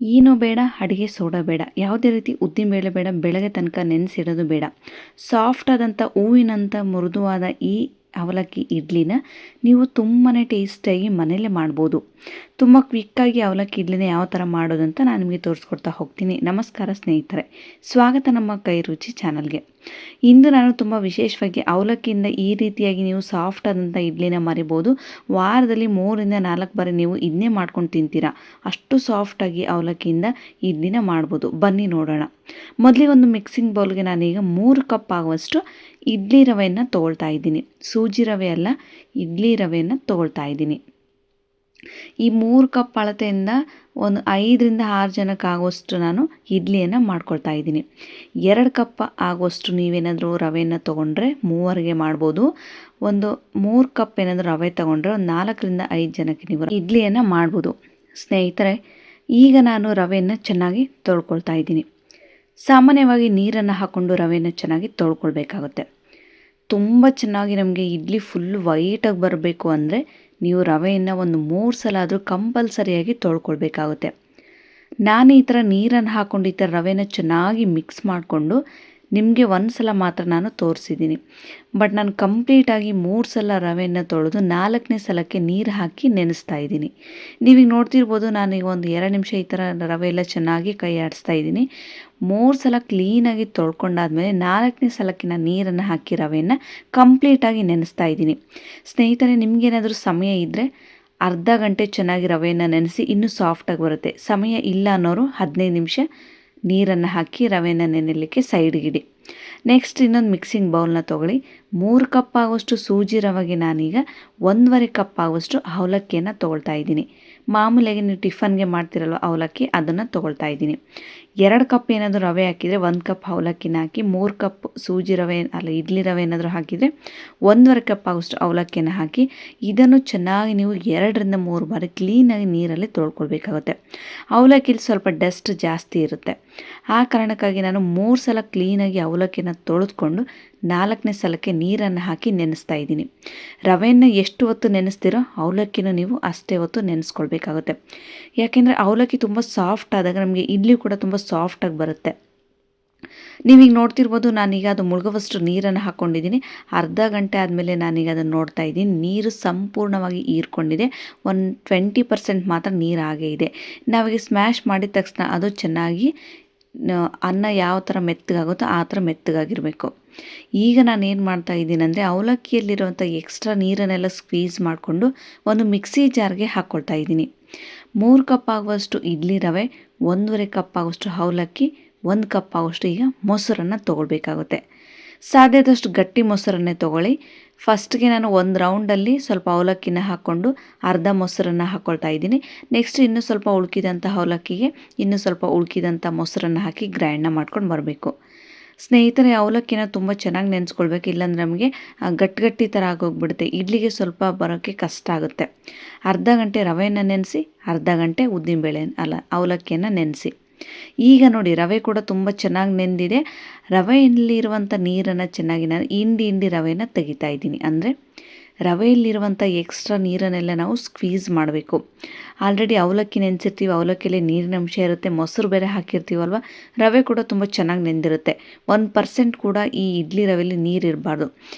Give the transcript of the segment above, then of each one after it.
ಏನೂ ಬೇಡ, ಅಡುಗೆ ಸೋಡಾ ಬೇಡ, ಯಾವುದೇ ರೀತಿ ಉದ್ದಿನಬೇಳೆ ಬೇಡ, ಬೆಳಗ್ಗೆ ತನಕ ನೆನೆಸಿಡೋದು ಬೇಡ. ಸಾಫ್ಟ್ ಆದಂಥ ಹೂವಿನಂಥ ಮೃದುವಾದ ಈ ಅವಲಕ್ಕಿ ಇಡ್ಲಿನ ನೀವು ತುಂಬಾ ಟೇಸ್ಟಿಯಾಗಿ ಮನೆಯಲ್ಲೇ ಮಾಡ್ಬೋದು. ತುಂಬ ಕ್ವಿಕ್ಕಾಗಿ ಅವಲಕ್ಕಿ ಇಡ್ಲಿನ ಯಾವ ಥರ ಮಾಡೋದಂತ ನಾನು ನಿಮಗೆ ತೋರಿಸ್ಕೊಡ್ತಾ ಹೋಗ್ತೀನಿ. ನಮಸ್ಕಾರ ಸ್ನೇಹಿತರೆ, ಸ್ವಾಗತ ನಮ್ಮ ಕೈ ರುಚಿ ಚಾನಲ್ಗೆ. ಇಂದು ನಾನು ತುಂಬ ವಿಶೇಷವಾಗಿ ಅವಲಕ್ಕಿಯಿಂದ ಈ ರೀತಿಯಾಗಿ ನೀವು ಸಾಫ್ಟ್ ಆದಂಥ ಇಡ್ಲಿನ ಮರಿಬೋದು. ವಾರದಲ್ಲಿ 3ರಿಂದ 4 ಬಾರಿ ನೀವು ಇದನ್ನೇ ಮಾಡ್ಕೊಂಡು ತಿಂತೀರಾ. ಅಷ್ಟು ಸಾಫ್ಟಾಗಿ ಅವಲಕ್ಕಿಯಿಂದ ಇಡ್ಲಿನ ಮಾಡ್ಬೋದು. ಬನ್ನಿ ನೋಡೋಣ. ಮೊದಲಿಗೆ ಒಂದು ಮಿಕ್ಸಿಂಗ್ ಬೌಲ್ಗೆ ನಾನೀಗ 3 ಕಪ್ ಆಗುವಷ್ಟು ಇಡ್ಲಿ ರವೆಯನ್ನು ತೊಗೊಳ್ತಾ ಇದ್ದೀನಿ. ಸೂಜಿ ರವೆ ಅಲ್ಲ, ಇಡ್ಲಿ ರವೆಯನ್ನು ತೊಗೊಳ್ತಾ ಇದ್ದೀನಿ. ಈ 3 ಕಪ್ ಅಳತೆಯಿಂದ ಒಂದು 5ರಿಂದ 6 ಜನಕ್ಕಾಗುವಷ್ಟು ನಾನು ಇಡ್ಲಿಯನ್ನು ಮಾಡ್ಕೊಳ್ತಾ ಇದ್ದೀನಿ. 2 ಕಪ್ ಆಗುವಷ್ಟು ನೀವೇನಾದರೂ ರವೆಯನ್ನು ತೊಗೊಂಡ್ರೆ 3 ಮಾಡ್ಬೋದು. ಒಂದು 3 ಕಪ್ ಏನಾದರೂ ರವೆ ತೊಗೊಂಡ್ರೆ ಒಂದು 4ರಿಂದ 5 ಜನಕ್ಕೆ ನೀವು ಇಡ್ಲಿಯನ್ನು ಮಾಡ್ಬೋದು. ಸ್ನೇಹಿತರೆ, ಈಗ ನಾನು ರವೆಯನ್ನು ಚೆನ್ನಾಗಿ ತೊಳ್ಕೊಳ್ತಾ ಇದ್ದೀನಿ. ಸಾಮಾನ್ಯವಾಗಿ ನೀರನ್ನು ಹಾಕ್ಕೊಂಡು ರವೆಯನ್ನು ಚೆನ್ನಾಗಿ ತೊಳ್ಕೊಳ್ಬೇಕಾಗುತ್ತೆ. ತುಂಬ ಚೆನ್ನಾಗಿ ನಮಗೆ ಇಡ್ಲಿ ಫುಲ್ ವೈಟಾಗಿ ಬರಬೇಕು ಅಂದರೆ ನೀವು ರವೆಯನ್ನು ಒಂದು 3 ಸಲ ಆದರೂ ಕಂಪಲ್ಸರಿಯಾಗಿ ತೊಳ್ಕೊಳ್ಬೇಕಾಗುತ್ತೆ. ನಾನು ಈ ಥರ ನೀರನ್ನು ಹಾಕ್ಕೊಂಡು ಈ ಥರ ರವೆನ ಚೆನ್ನಾಗಿ ಮಿಕ್ಸ್ ಮಾಡಿಕೊಂಡು ನಿಮಗೆ ಒಂದು ಸಲ ಮಾತ್ರ ನಾನು ತೋರಿಸಿದ್ದೀನಿ. ಬಟ್ ನಾನು ಕಂಪ್ಲೀಟಾಗಿ 3 ಸಲ ರವೆಯನ್ನು ತೊಳೆದು 4ನೇ ಸಲಕ್ಕೆ ನೀರು ಹಾಕಿ ನೆನೆಸ್ತಾ ಇದ್ದೀನಿ. ನೀವೀಗ ನೋಡ್ತಿರ್ಬೋದು, ನಾನೀಗ ಒಂದು 2 ನಿಮಿಷ ಈ ಥರ ರವೆ ಎಲ್ಲ ಚೆನ್ನಾಗಿ ಕೈ ಆಡಿಸ್ತಾ ಇದ್ದೀನಿ. 3 ಸಲ ಕ್ಲೀನಾಗಿ ತೊಳ್ಕೊಂಡಾದ್ಮೇಲೆ 4ನೇ ಸಲಕ್ಕೆ ನಾನು ನೀರನ್ನು ಹಾಕಿ ರವೆಯನ್ನು ಕಂಪ್ಲೀಟಾಗಿ ನೆನೆಸ್ತಾ ಇದ್ದೀನಿ. ಸ್ನೇಹಿತರೆ, ನಿಮಗೇನಾದರೂ ಸಮಯ ಇದ್ದರೆ ಅರ್ಧ ಗಂಟೆ ಚೆನ್ನಾಗಿ ರವೆಯನ್ನು ನೆನೆಸಿ ಇನ್ನೂ ಸಾಫ್ಟಾಗಿ ಬರುತ್ತೆ. ಸಮಯ ಇಲ್ಲ ಅನ್ನೋರು 15 ನಿಮಿಷ ನೀರನ್ನು ಹಾಕಿ ರವೆಯನ್ನು ನೆನೆಯಲಿಕ್ಕೆ ಸೈಡ್ಗಿಡಿ. ನೆಕ್ಸ್ಟ್ ಇನ್ನೊಂದು ಮಿಕ್ಸಿಂಗ್ ಬೌಲ್ನ ತೊಗೊಳ್ಳಿ. 3 ಕಪ್ ಆಗುವಷ್ಟು ಸೂಜಿ ರವೆಗೆ ನಾನೀಗ 1.5 ಕಪ್ ಆಗುವಷ್ಟು ಅವಲಕ್ಕಿಯನ್ನು ತೊಗೊಳ್ತಾ ಇದ್ದೀನಿ. ಮಾಮೂಲಿಯಾಗಿ ನೀವು ಟಿಫನ್ಗೆ ಮಾಡ್ತಿರಲ್ವ ಅವಲಕ್ಕಿ, ಅದನ್ನು ತೊಗೊಳ್ತಾ ಇದ್ದೀನಿ. 2 ಕಪ್ ಏನಾದರೂ ರವೆ ಹಾಕಿದರೆ 1 ಕಪ್ ಅವಲಕ್ಕಿನ ಹಾಕಿ, 3 ಕಪ್ ಸೂಜಿ ರವೆ ಅಲ್ಲ ಇಡ್ಲಿ ರವೆ ಏನಾದರೂ ಹಾಕಿದರೆ 1.5 ಕಪ್ ಆಗುವಷ್ಟು ಅವಲಕ್ಕಿಯನ್ನು ಹಾಕಿ ಇದನ್ನು ಚೆನ್ನಾಗಿ ನೀವು 2ರಿಂದ 3 ಬಾರಿ ಕ್ಲೀನಾಗಿ ನೀರಲ್ಲಿ ತೊಳ್ಕೊಳ್ಬೇಕಾಗುತ್ತೆ. ಅವಲಕ್ಕಿಲಿ ಸ್ವಲ್ಪ ಡಸ್ಟ್ ಜಾಸ್ತಿ ಇರುತ್ತೆ. ಆ ಕಾರಣಕ್ಕಾಗಿ ನಾನು 3 ಸಲ ಕ್ಲೀನಾಗಿ ಅವಲಕ್ಕಿನ ತೊಳೆದುಕೊಂಡು 4ನೇ ಸಲಕ್ಕೆ ನೀರನ್ನು ಹಾಕಿ ನೆನೆಸ್ತಾ ಇದ್ದೀನಿ. ರವೆಯನ್ನು ಎಷ್ಟು ಹೊತ್ತು ನೆನೆಸ್ತೀರೋ ಅವಲಕ್ಕಿನ ನೀವು ಅಷ್ಟೇ ಹೊತ್ತು ನೆನೆಸ್ಕೊಳ್ಬೇಕಾಗುತ್ತೆ. ಯಾಕೆಂದರೆ ಅವಲಕ್ಕಿ ತುಂಬ ಸಾಫ್ಟ್ ಆದಾಗ ನಮಗೆ ಇಡ್ಲಿ ಕೂಡ ತುಂಬ ಸಾಫ್ಟಾಗಿ ಬರುತ್ತೆ. ನೀವೀಗ ನೋಡ್ತಿರ್ಬೋದು, ನಾನೀಗ ಅದು ಮುಳುಗುವಷ್ಟು ನೀರನ್ನು ಹಾಕ್ಕೊಂಡಿದ್ದೀನಿ. ಅರ್ಧ ಗಂಟೆ ಆದಮೇಲೆ ನಾನೀಗ ಅದನ್ನು ನೋಡ್ತಾ ಇದ್ದೀನಿ. ನೀರು ಸಂಪೂರ್ಣವಾಗಿ ಹೀರ್ಕೊಂಡಿದೆ. ಒಂದು 20% ಮಾತ್ರ ನೀರು ಹಾಗೇ ಇದೆ. ನಾವೀಗ ಸ್ಮ್ಯಾಶ್ ಮಾಡಿದ ತಕ್ಷಣ ಅದು ಚೆನ್ನಾಗಿ ಅನ್ನ ಯಾವ ಥರ ಮೆತ್ತಗಾಗುತ್ತೋ ಆ ಥರ ಮೆತ್ತಗಾಗಿರಬೇಕು. ಈಗ ನಾನು ಏನು ಮಾಡ್ತಾ ಇದ್ದೀನಿ ಅಂದರೆ ಅವಲಕ್ಕಿಯಲ್ಲಿರುವಂಥ ಎಕ್ಸ್ಟ್ರಾ ನೀರನ್ನೆಲ್ಲ ಸ್ಕ್ವೀಸ್ ಮಾಡಿಕೊಂಡು ಒಂದು ಮಿಕ್ಸಿ ಜಾರ್ಗೆ ಹಾಕ್ಕೊಳ್ತಾ ಇದ್ದೀನಿ. 3 ಕಪ್ ಆಗುವಷ್ಟು ಇಡ್ಲಿ ರವೆ, 1.5 ಕಪ್ ಆಗುವಷ್ಟು ಅವಲಕ್ಕಿ, 1 ಕಪ್ ಆಗುವಷ್ಟು ಈಗ ಮೊಸರನ್ನು ತೊಗೊಳ್ಬೇಕಾಗುತ್ತೆ. ಸಾಧ್ಯದಷ್ಟು ಗಟ್ಟಿ ಮೊಸರನ್ನೇ ತೊಗೊಳ್ಳಿ. ಫಸ್ಟ್ಗೆ ನಾನು ಒಂದು ರೌಂಡಲ್ಲಿ ಸ್ವಲ್ಪ ಅವಲಕ್ಕಿನ ಹಾಕ್ಕೊಂಡು ಅರ್ಧ ಮೊಸರನ್ನು ಹಾಕ್ಕೊಳ್ತಾ ಇದ್ದೀನಿ. ನೆಕ್ಸ್ಟ್ ಇನ್ನೂ ಸ್ವಲ್ಪ ಉಳ್ಕಿದಂಥ ಅವಲಕ್ಕಿಗೆ ಇನ್ನೂ ಸ್ವಲ್ಪ ಉಳ್ಕಿದಂಥ ಮೊಸರನ್ನು ಹಾಕಿ ಗ್ರೈಂಡ್ನ ಮಾಡ್ಕೊಂಡು ಬರಬೇಕು. ಸ್ನೇಹಿತರೆ, ಅವಲಕ್ಕಿನ ತುಂಬ ಚೆನ್ನಾಗಿ ನೆನೆಸ್ಕೊಳ್ಬೇಕು, ಇಲ್ಲಾಂದರೆ ನಮಗೆ ಗಟ್ಟಿ ಥರ ಆಗೋಗ್ಬಿಡುತ್ತೆ. ಇಡ್ಲಿಗೆ ಸ್ವಲ್ಪ ಬರೋಕ್ಕೆ ಕಷ್ಟ ಆಗುತ್ತೆ. ಅರ್ಧ ಗಂಟೆ ರವೆಯನ್ನು ನೆನೆಸಿ, ಅರ್ಧ ಗಂಟೆ ಉದ್ದಿನಬೇಳೆ ಅವಲಕ್ಕಿಯನ್ನು ನೆನೆಸಿ. ಈಗ ನೋಡಿ, ರವೆ ಕೂಡ ತುಂಬ ಚೆನ್ನಾಗಿ ನೆಂದಿದೆ. ರವೆಯಲ್ಲಿರುವಂಥ ನೀರನ್ನು ಚೆನ್ನಾಗಿ ನಾನು ಹಿಂಡಿ ರವೆಯನ್ನು ತೆಗಿತಾ ಇದ್ದೀನಿ. ಅಂದರೆ ರವೆಯಲ್ಲಿರುವಂಥ ಎಕ್ಸ್ಟ್ರಾ ನೀರನ್ನೆಲ್ಲ ನಾವು ಸ್ಕ್ವೀಸ್ ಮಾಡಬೇಕು. ಆಲ್ರೆಡಿ ಅವಲಕ್ಕಿ ನೆನೆಸಿರ್ತೀವಿ, ಅವಲಕ್ಕಿಯಲ್ಲಿ ನೀರಿನ ಅಂಶ ಇರುತ್ತೆ, ಮೊಸರು ಬೇರೆ ಹಾಕಿರ್ತೀವಲ್ವ, ರವೆ ಕೂಡ ತುಂಬ ಚೆನ್ನಾಗಿ ನೆಂದಿರುತ್ತೆ. 1% ಕೂಡ ಈ ಇಡ್ಲಿ ರವೆಯಲ್ಲಿ ನೀರು ಇರಬಾರ್ದು.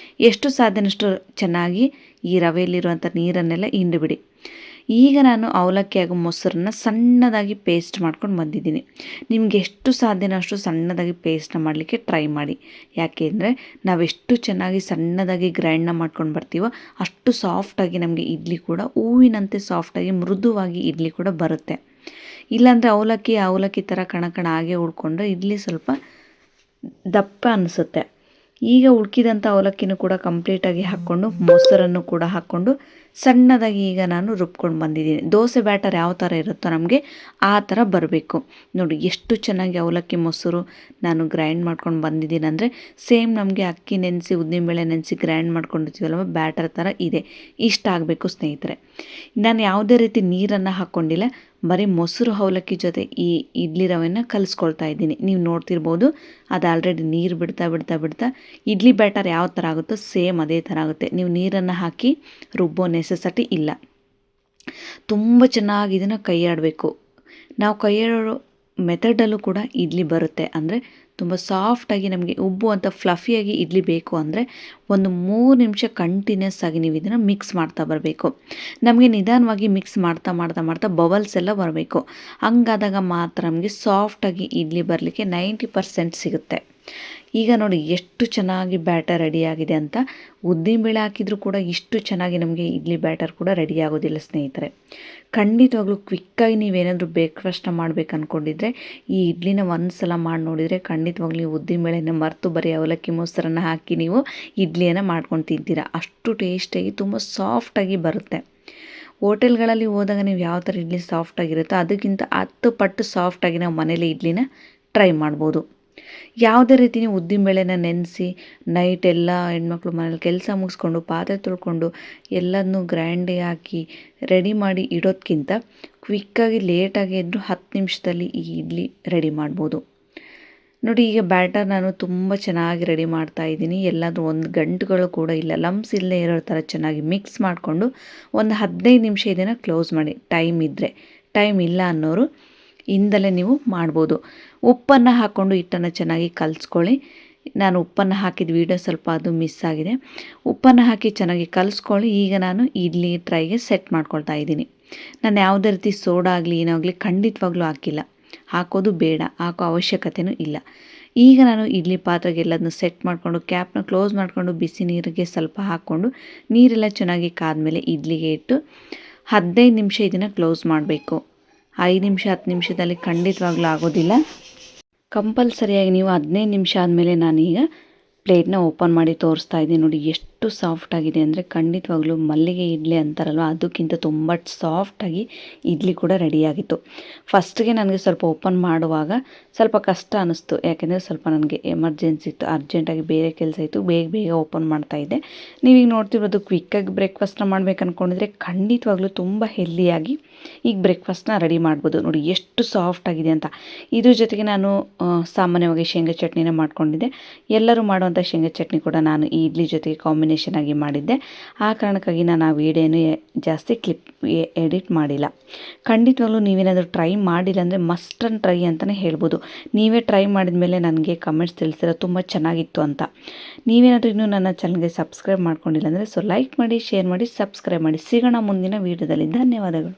ಎಷ್ಟು ಸಾಧ್ಯನಷ್ಟು ಚೆನ್ನಾಗಿ ಈ ರವೆಯಲ್ಲಿರುವಂಥ ನೀರನ್ನೆಲ್ಲ ಹಿಂಡಿಬಿಡಿ. ಈಗ ನಾನು ಅವಲಕ್ಕಿ ಹಾಗೂ ಮೊಸರನ್ನ ಸಣ್ಣದಾಗಿ ಪೇಸ್ಟ್ ಮಾಡ್ಕೊಂಡು ಬಂದಿದ್ದೀನಿ. ನಿಮ್ಗೆ ಎಷ್ಟು ಸಾಧ್ಯನೋ ಅಷ್ಟು ಸಣ್ಣದಾಗಿ ಪೇಸ್ಟ್ನ ಮಾಡಲಿಕ್ಕೆ ಟ್ರೈ ಮಾಡಿ. ಯಾಕೆಂದರೆ ನಾವೆಷ್ಟು ಚೆನ್ನಾಗಿ ಸಣ್ಣದಾಗಿ ಗ್ರೈಂಡ್ನ ಮಾಡ್ಕೊಂಡು ಬರ್ತೀವೋ ಅಷ್ಟು ಸಾಫ್ಟಾಗಿ ನಮಗೆ ಇಡ್ಲಿ ಕೂಡ ಹೂವಿನಂತೆ ಸಾಫ್ಟಾಗಿ ಮೃದುವಾಗಿ ಇಡ್ಲಿ ಕೂಡ ಬರುತ್ತೆ. ಇಲ್ಲಾಂದರೆ ಅವಲಕ್ಕಿ ಥರ ಕಣ ಹಾಗೆ ಉಳ್ಕೊಂಡ್ರೆ ಇಡ್ಲಿ ಸ್ವಲ್ಪ ದಪ್ಪ ಅನಿಸುತ್ತೆ. ಈಗ ಉಳ್ಕಿದಂಥ ಅವಲಕ್ಕಿನೂ ಕೂಡ ಕಂಪ್ಲೀಟಾಗಿ ಹಾಕ್ಕೊಂಡು ಮೊಸರನ್ನು ಕೂಡ ಹಾಕ್ಕೊಂಡು ಸಣ್ಣದಾಗಿ ಈಗ ನಾನು ರುಬ್ಕೊಂಡು ಬಂದಿದ್ದೀನಿ. ದೋಸೆ ಬ್ಯಾಟರ್ ಯಾವ ಥರ ಇರುತ್ತೋ ನಮಗೆ ಆ ಥರ ಬರಬೇಕು. ನೋಡಿ ಎಷ್ಟು ಚೆನ್ನಾಗಿ ಅವಲಕ್ಕಿ ಮೊಸರು ನಾನು ಗ್ರೈಂಡ್ ಮಾಡ್ಕೊಂಡು ಬಂದಿದ್ದೀನಿ ಅಂದರೆ ಸೇಮ್ ನಮಗೆ ಅಕ್ಕಿ ನೆನೆಸಿ ಉದ್ದಿನಬೇಳೆ ನೆನೆಸಿ ಗ್ರೈಂಡ್ ಮಾಡ್ಕೊಂಡಿರ್ತೀವಲ್ವ, ಬ್ಯಾಟರ್ ಥರ ಇದೆ. ಇಷ್ಟ ಆಗಬೇಕು ಸ್ನೇಹಿತರೆ. ನಾನು ಯಾವುದೇ ರೀತಿ ನೀರನ್ನು ಹಾಕ್ಕೊಂಡಿಲ್ಲ, ಬರೀ ಮೊಸರು ಅವಲಕ್ಕಿ ಜೊತೆ ಈ ಇಡ್ಲಿ ರವೆನ ಕಲಿಸ್ಕೊಳ್ತಾ ಇದ್ದೀನಿ. ನೀವು ನೋಡ್ತಿರ್ಬೋದು, ಅದು ಆಲ್ರೆಡಿ ನೀರು ಬಿಡ್ತಾ ಇಡ್ಲಿ ಬ್ಯಾಟರ್ ಯಾವ ಥರ ಆಗುತ್ತೋ ಸೇಮ್ ಅದೇ ಥರ ಆಗುತ್ತೆ. ನೀವು ನೀರನ್ನು ಹಾಕಿ ರುಬ್ಬೋ ನೆಸೆಸಿಟಿ ಇಲ್ಲ. ತುಂಬ ಚೆನ್ನಾಗಿ ಇದನ್ನು ಕೈ ಆಡಬೇಕು. ನಾವು ಕೈಯಾಡೋ ಮೆಥಡಲ್ಲೂ ಕೂಡ ಇಡ್ಲಿ ಬರುತ್ತೆ. ಅಂದರೆ ತುಂಬ ಸಾಫ್ಟಾಗಿ ನಮಗೆ ಉಬ್ಬುವಂಥ ಫ್ಲಫಿಯಾಗಿ ಇಡ್ಲಿ ಬೇಕು ಅಂದರೆ ಒಂದು 3 ನಿಮಿಷ ಕಂಟಿನ್ಯೂಸ್ ಆಗಿ ನೀವು ಇದನ್ನು ಮಿಕ್ಸ್ ಮಾಡ್ತಾ ಬರಬೇಕು. ನಮಗೆ ನಿಧಾನವಾಗಿ ಮಿಕ್ಸ್ ಮಾಡ್ತಾ ಮಾಡ್ತಾ ಮಾಡ್ತಾ ಬಬಲ್ಸ್ ಎಲ್ಲ ಬರಬೇಕು. ಹಂಗಾದಾಗ ಮಾತ್ರ ನಮಗೆ ಸಾಫ್ಟಾಗಿ ಇಡ್ಲಿ ಬರಲಿಕ್ಕೆ 90% ಸಿಗುತ್ತೆ. ಈಗ ನೋಡಿ ಎಷ್ಟು ಚೆನ್ನಾಗಿ ಬ್ಯಾಟರ್ ರೆಡಿಯಾಗಿದೆ ಅಂತ. ಉದ್ದಿನಬೇಳೆ ಹಾಕಿದರೂ ಕೂಡ ಇಷ್ಟು ಚೆನ್ನಾಗಿ ನಮಗೆ ಇಡ್ಲಿ ಬ್ಯಾಟರ್ ಕೂಡ ರೆಡಿ ಆಗೋದಿಲ್ಲ ಸ್ನೇಹಿತರೆ. ಖಂಡಿತವಾಗ್ಲೂ ಕ್ವಿಕ್ಕಾಗಿ ನೀವೇನಾದರೂ ಬ್ರೇಕ್ಫಾಸ್ಟ್ನ ಮಾಡಬೇಕು ಅಂದ್ಕೊಂಡಿದ್ರೆ ಈ ಇಡ್ಲಿನ ಒಂದು ಸಲ ಮಾಡಿ ನೋಡಿದರೆ ಖಂಡಿತವಾಗ್ಲೂ ಉದ್ದಿನಬೇಳೆನ ಮರೆತು ಬರೀ ಅವಲಕ್ಕಿ ಮೊಸರನ್ನ ಹಾಕಿ ನೀವು ಇಡ್ಲಿಯನ್ನು ಮಾಡ್ಕೊಂಡು ತಿಂತೀರಾ. ಅಷ್ಟು ಟೇಸ್ಟಾಗಿ ತುಂಬ ಸಾಫ್ಟಾಗಿ ಬರುತ್ತೆ. ಹೋಟೆಲ್ಗಳಲ್ಲಿ ಹೋದಾಗ ನೀವು ಯಾವ ಥರ ಇಡ್ಲಿ ಸಾಫ್ಟಾಗಿರುತ್ತೋ ಅದಕ್ಕಿಂತ 10 ಪಟ್ಟು ಸಾಫ್ಟಾಗಿ ನಾವು ಮನೇಲಿ ಇಡ್ಲಿನ ಟ್ರೈ ಮಾಡ್ಬೋದು. ಯಾವುದೇ ರೀತಿ ನೀವು ಉದ್ದಿನಬೇಳೆನ ನೆನೆಸಿ ನೈಟ್ ಎಲ್ಲ ಹೆಣ್ಮಕ್ಳು ಮನೇಲಿ ಕೆಲಸ ಮುಗಿಸ್ಕೊಂಡು ಪಾತ್ರೆ ತೊಳ್ಕೊಂಡು ಎಲ್ಲದನ್ನೂ ಗ್ರೈಂಡಿಗೆ ಹಾಕಿ ರೆಡಿ ಮಾಡಿ ಇಡೋದಕ್ಕಿಂತ ಕ್ವಿಕ್ಕಾಗಿ ಲೇಟಾಗಿ ಇದ್ದರೂ 10 ನಿಮಿಷದಲ್ಲಿ ಈ ಇಡ್ಲಿ ರೆಡಿ ಮಾಡ್ಬೋದು. ನೋಡಿ ಈಗ ಬ್ಯಾಟರ್ ನಾನು ತುಂಬ ಚೆನ್ನಾಗಿ ರೆಡಿ ಮಾಡ್ತಾ ಇದ್ದೀನಿ. ಎಲ್ಲಾದರೂ ಒಂದು ಗಂಟುಗಳು ಕೂಡ ಇಲ್ಲ, ಲಮ್ಸ್ ಇಲ್ಲದೆ ಇರೋ ಥರ ಚೆನ್ನಾಗಿ ಮಿಕ್ಸ್ ಮಾಡಿಕೊಂಡು ಒಂದು 15 ನಿಮಿಷ ಇದನ್ನು ಕ್ಲೋಸ್ ಮಾಡಿ. ಟೈಮ್ ಇದ್ದರೆ, ಟೈಮ್ ಇಲ್ಲ ಅನ್ನೋರು ಇಂದಲೇ ನೀವು ಮಾಡ್ಬೋದು. ಉಪ್ಪನ್ನು ಹಾಕ್ಕೊಂಡು ಹಿಟ್ಟನ್ನು ಚೆನ್ನಾಗಿ ಕಲಿಸ್ಕೊಳ್ಳಿ. ನಾನು ಉಪ್ಪನ್ನು ಹಾಕಿದ ವೀಡಿಯೋ ಸ್ವಲ್ಪ ಅದು ಮಿಸ್ ಆಗಿದೆ. ಉಪ್ಪನ್ನು ಹಾಕಿ ಚೆನ್ನಾಗಿ ಕಲಿಸ್ಕೊಳ್ಳಿ. ಈಗ ನಾನು ಇಡ್ಲಿ ಟ್ರೈಗೆ ಸೆಟ್ ಮಾಡ್ಕೊಳ್ತಾ ಇದ್ದೀನಿ. ನಾನು ಯಾವುದೇ ರೀತಿ ಸೋಡಾ ಆಗಲಿ ಏನಾಗಲಿ ಖಂಡಿತವಾಗ್ಲೂ ಹಾಕಿಲ್ಲ, ಹಾಕೋದು ಬೇಡ, ಹಾಕೋ ಅವಶ್ಯಕತೆಯೂ ಇಲ್ಲ. ಈಗ ನಾನು ಇಡ್ಲಿ ಪಾತ್ರೆಗೆ ಎಲ್ಲದನ್ನು ಸೆಟ್ ಮಾಡಿಕೊಂಡು ಕ್ಯಾಪ್ನ ಕ್ಲೋಸ್ ಮಾಡಿಕೊಂಡು ಬಿಸಿ ನೀರಿಗೆ ಸ್ವಲ್ಪ ಹಾಕ್ಕೊಂಡು ನೀರೆಲ್ಲ ಚೆನ್ನಾಗಿ ಕಾದ್ಮೇಲೆ ಇಡ್ಲಿಗೆ ಇಟ್ಟು 15 ನಿಮಿಷ ಇದನ್ನು ಕ್ಲೋಸ್ ಮಾಡಬೇಕು. 5 ನಿಮಿಷ 10 ನಿಮಿಷದಲ್ಲಿ ಖಂಡಿತವಾಗ್ಲೂ ಆಗೋದಿಲ್ಲ. ಕಂಪಲ್ಸರಿಯಾಗಿ ನೀವು 15 ನಿಮಿಷ ಆದಮೇಲೆ ನಾನೀಗ ಪ್ಲೇಟ್ನ ಓಪನ್ ಮಾಡಿ ತೋರಿಸ್ತಾ ಇದ್ದೀನಿ. ನೋಡಿ ಎಷ್ಟು ಸಾಫ್ಟಾಗಿದೆ ಅಂದರೆ ಖಂಡಿತವಾಗ್ಲೂ ಮಲ್ಲಿಗೆ ಇಡ್ಲಿ ಅಂತಾರಲ್ವ ಅದಕ್ಕಿಂತ ತುಂಬ ಸಾಫ್ಟಾಗಿ ಇಡ್ಲಿ ಕೂಡ ರೆಡಿಯಾಗಿತ್ತು. ಫಸ್ಟಿಗೆ ನನಗೆ ಸ್ವಲ್ಪ ಓಪನ್ ಮಾಡುವಾಗ ಸ್ವಲ್ಪ ಕಷ್ಟ ಅನ್ನಿಸ್ತು, ಯಾಕೆಂದರೆ ಸ್ವಲ್ಪ ನನಗೆ ಎಮರ್ಜೆನ್ಸಿ ಇತ್ತು, ಅರ್ಜೆಂಟಾಗಿ ಬೇರೆ ಕೆಲಸ ಇತ್ತು, ಬೇಗ ಬೇಗ ಓಪನ್ ಮಾಡ್ತಾಯಿದ್ದೆ. ನೀವೀಗ ನೋಡ್ತಿರೋದು ಕ್ವಿಕ್ಕಾಗಿ ಬ್ರೇಕ್ಫಾಸ್ಟ್ನ ಮಾಡ್ಬೇಕು ಅಂದ್ಕೊಂಡಿದ್ರೆ ಖಂಡಿತವಾಗ್ಲೂ ತುಂಬ ಹೆಲ್ದಿಯಾಗಿ ಈಗ ಬ್ರೇಕ್ಫಾಸ್ಟ್ನ ರೆಡಿ ಮಾಡ್ಬೋದು. ನೋಡಿ ಎಷ್ಟು ಸಾಫ್ಟಾಗಿದೆ ಅಂತ. ಇದ್ರ ಜೊತೆಗೆ ನಾನು ಸಾಮಾನ್ಯವಾಗಿ ಶೇಂಗಾ ಚಟ್ನಿನ ಮಾಡ್ಕೊಂಡಿದ್ದೆ. ಎಲ್ಲರೂ ಮಾಡುವಂಥ ಶೇಂಗಾ ಚಟ್ನಿ ಕೂಡ ನಾನು ಈ ಇಡ್ಲಿ ಜೊತೆಗೆ ಕಾಂಬಿನೇಷನ್ ಆಗಿ ಮಾಡಿದ್ದೆ. ಆ ಕಾರಣಕ್ಕಾಗಿ ನಾನು ಆ ವಿಡಿಯೋನು ಜಾಸ್ತಿ ಎಡಿಟ್ ಮಾಡಿಲ್ಲ. ಖಂಡಿತವಾಗ್ಲೂ ನೀವೇನಾದರೂ ಟ್ರೈ ಮಾಡಿಲ್ಲ ಅಂದರೆ ಮಸ್ಟ್ ಆ್ಯಂಡ್ ಟ್ರೈ ಅಂತಲೇ ಹೇಳ್ಬೋದು. ನೀವೇ ಟ್ರೈ ಮಾಡಿದ ಮೇಲೆ ನನಗೆ ಕಮೆಂಟ್ಸ್ ತಿಳಿಸಿರೋ ತುಂಬ ಚೆನ್ನಾಗಿತ್ತು ಅಂತ. ನೀವೇನಾದರೂ ಇನ್ನೂ ನನ್ನ ಚಾನಲ್ಗೆ ಸಬ್ಸ್ಕ್ರೈಬ್ ಮಾಡ್ಕೊಂಡಿಲ್ಲ ಅಂದರೆ ಲೈಕ್ ಮಾಡಿ, ಶೇರ್ ಮಾಡಿ, ಸಬ್ಸ್ಕ್ರೈಬ್ ಮಾಡಿ. ಸಿಗೋಣ ಮುಂದಿನ ವೀಡಿಯೋದಲ್ಲಿ. ಧನ್ಯವಾದಗಳು.